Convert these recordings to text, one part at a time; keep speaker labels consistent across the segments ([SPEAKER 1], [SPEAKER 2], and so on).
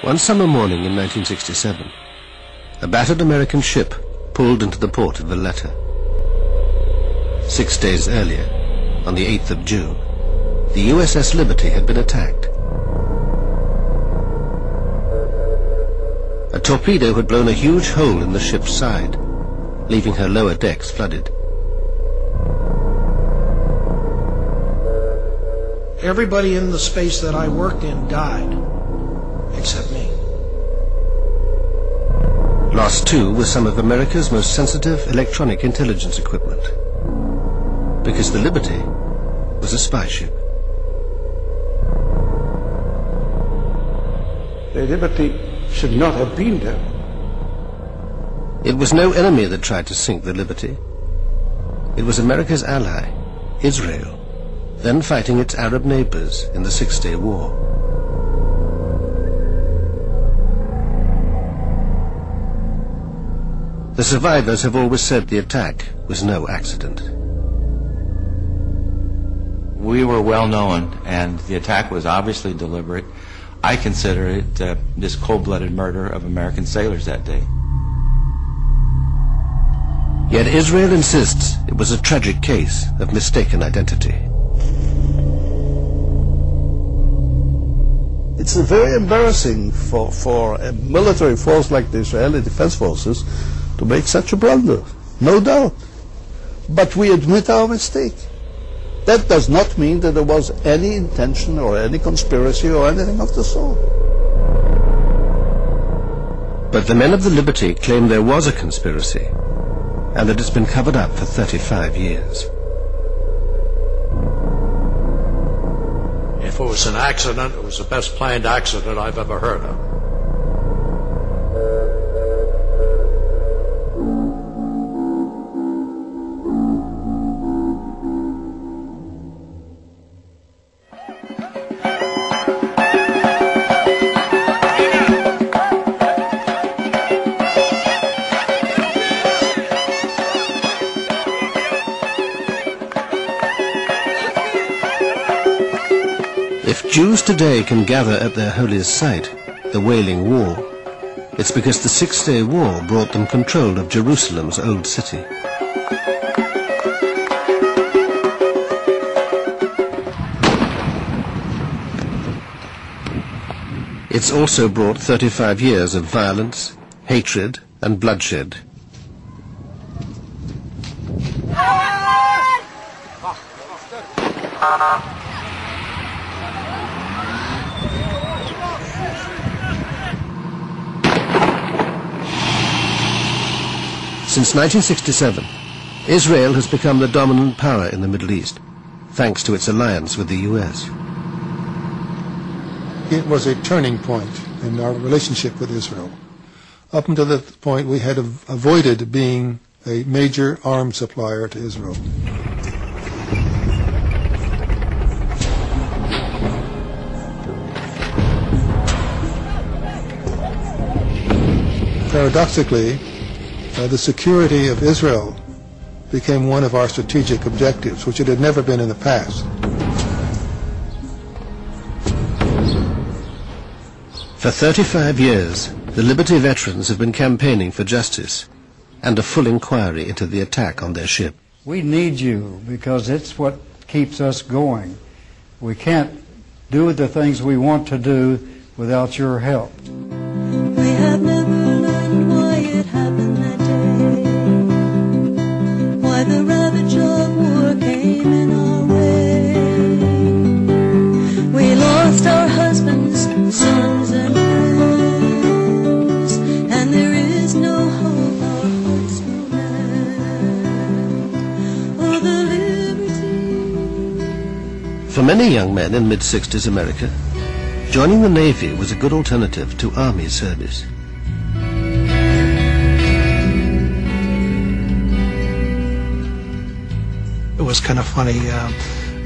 [SPEAKER 1] One summer morning in 1967, a battered American ship pulled into the port of Valletta. 6 days earlier, on the 8th of June, the USS Liberty had been attacked. A torpedo had blown a huge hole in the ship's side, leaving her lower decks flooded.
[SPEAKER 2] Everybody in the space that I worked in died, except me.
[SPEAKER 1] Lost too was some of America's most sensitive electronic intelligence equipment, because the Liberty was a spy ship.
[SPEAKER 3] The Liberty should not have been there.
[SPEAKER 1] It was no enemy that tried to sink the Liberty. It was America's ally, Israel, then fighting its Arab neighbors in the Six-Day War. The survivors have always said the attack was no accident.
[SPEAKER 4] We were well known, and the attack was obviously deliberate. I consider it this cold-blooded murder of American sailors that day.
[SPEAKER 1] Yet Israel insists it was a tragic case of mistaken identity.
[SPEAKER 5] It's very embarrassing for a military force like the Israeli Defense Forces to make such a blunder, no doubt. But we admit our mistake. That does not mean that there was any intention or any conspiracy or anything of the sort.
[SPEAKER 1] But the men of the Liberty claim there was a conspiracy, and that it's been covered up for 35 years.
[SPEAKER 6] If it was an accident, it was the best planned accident I've ever heard of.
[SPEAKER 1] If Jews today can gather at their holiest site, the Wailing Wall, it's because the Six-Day War brought them control of Jerusalem's old city. It's also brought 35 years of violence, hatred, and bloodshed. Since 1967, Israel has become the dominant power in the Middle East, thanks to its alliance with the US.
[SPEAKER 7] It was a turning point in our relationship with Israel. Up until that point, we had avoided being a major arms supplier to Israel. Paradoxically, the security of Israel became one of our strategic objectives, which it had never been in the past.
[SPEAKER 1] For 35 years, the Liberty veterans have been campaigning for justice and a full inquiry into the attack on their ship.
[SPEAKER 8] We need you because it's what keeps us going. We can't do the things we want to do without your help.
[SPEAKER 9] We have never learned why it happened that day, why the ravage of war came in our way. We lost our husbands, sons, and friends, and there is no hope our hearts will mend. Oh, the liberty.
[SPEAKER 1] For many young men in mid-60s America, joining the Navy was a good alternative to Army service.
[SPEAKER 2] It was kind of funny. I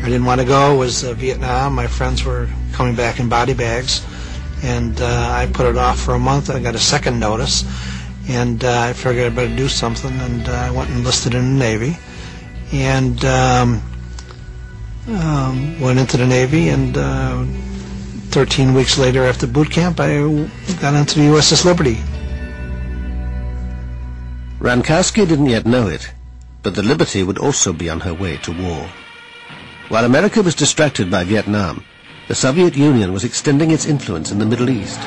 [SPEAKER 2] didn't want to go. It was Vietnam. My friends were coming back in body bags, and I put it off for a month. I got a second notice, and I figured I'd better do something, and I went and enlisted in the Navy, and went into the Navy, and 13 weeks later after boot camp, I got onto the USS Liberty.
[SPEAKER 1] Rankowski didn't yet know it, but the Liberty would also be on her way to war. While America was distracted by Vietnam, the Soviet Union was extending its influence in the Middle East.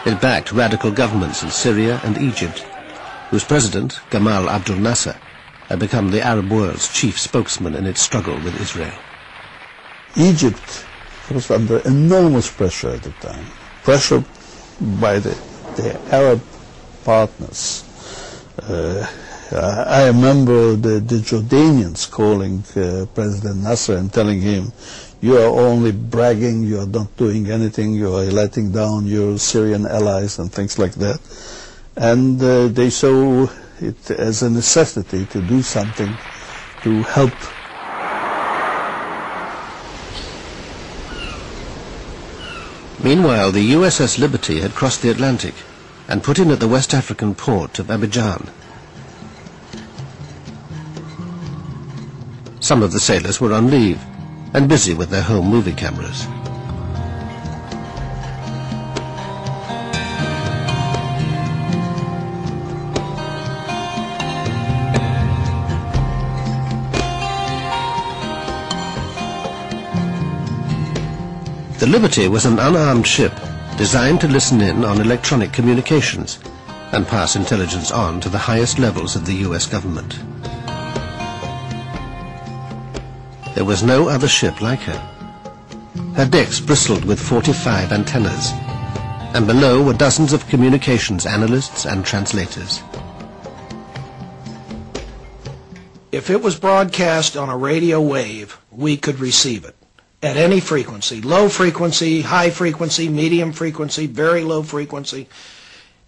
[SPEAKER 1] It backed radical governments in Syria and Egypt, whose president, Gamal Abdel Nasser, had become the Arab world's chief spokesman in its struggle with Israel.
[SPEAKER 5] Egypt was under enormous pressure at the time. Pressure by the Arab partners. I remember the Jordanians calling President Nasser and telling him, "You are only bragging, you are not doing anything, you are letting down your Syrian allies," and things like that. And they saw it as a necessity to do something to help.
[SPEAKER 1] Meanwhile, the USS Liberty had crossed the Atlantic and put in at the West African port of Abidjan. Some of the sailors were on leave and busy with their home movie cameras. The Liberty was an unarmed ship designed to listen in on electronic communications and pass intelligence on to the highest levels of the US government. There was no other ship like her. Her decks bristled with 45 antennas, and below were dozens of communications analysts and translators.
[SPEAKER 2] If it was broadcast on a radio wave, we could receive it at any frequency, low frequency, high frequency, medium frequency, very low frequency.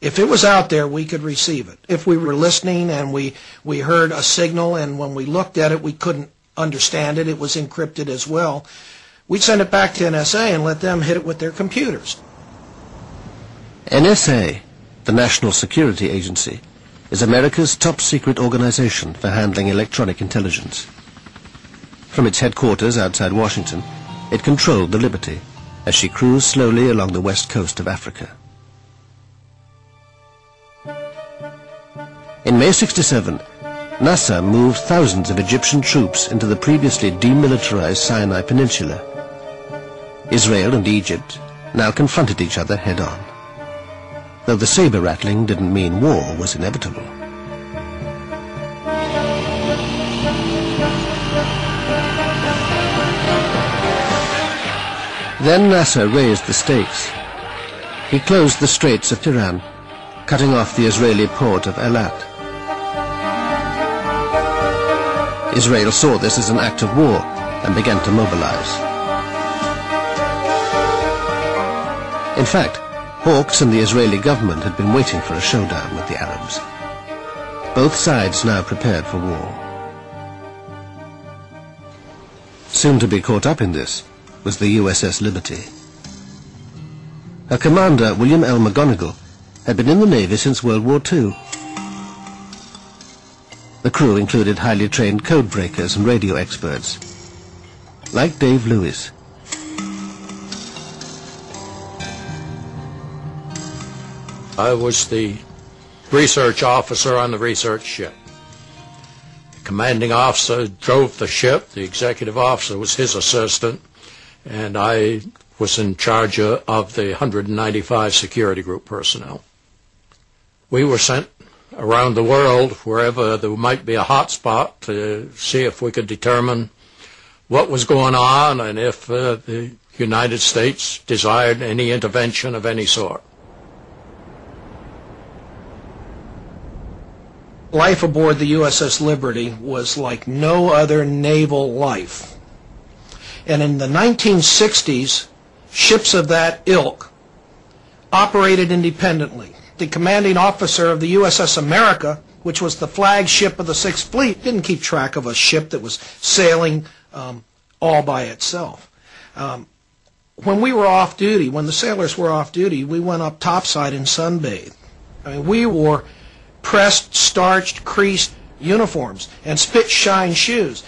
[SPEAKER 2] If it was out there, we could receive it. If we were listening and we heard a signal, and when we looked at it, we couldn't understand it, it was encrypted as well, we'd send it back to NSA and let them hit it with their computers.
[SPEAKER 1] NSA, the National Security Agency, is America's top-secret organization for handling electronic intelligence. From its headquarters outside Washington, it controlled the Liberty as she cruised slowly along the west coast of Africa. In May '67, Nasser moved thousands of Egyptian troops into the previously demilitarized Sinai Peninsula. Israel and Egypt now confronted each other head-on, though the saber rattling didn't mean war was inevitable. Then Nasser raised the stakes. He closed the Straits of Tiran, cutting off the Israeli port of Eilat. Israel saw this as an act of war and began to mobilize. In fact, Hawks and the Israeli government had been waiting for a showdown with the Arabs. Both sides now prepared for war. Soon to be caught up in this was the USS Liberty. Her commander, William L. McGonigal, had been in the Navy since World War II. The crew included highly trained code breakers and radio experts, like Dave Lewis.
[SPEAKER 6] I was the research officer on the research ship. The commanding officer drove the ship, the executive officer was his assistant, and I was in charge of the 195 security group personnel. We were sent around the world wherever there might be a hot spot to see if we could determine what was going on and if the United States desired any intervention of any sort.
[SPEAKER 2] Life aboard the USS Liberty was like no other naval life. And in the 1960s, ships of that ilk operated independently. The commanding officer of the USS America, which was the flagship of the Sixth Fleet, didn't keep track of a ship that was sailing all by itself. When we were off duty, when the sailors were off duty, we went up topside and sunbathed. I mean, we wore pressed, starched, creased uniforms and spit-shine shoes.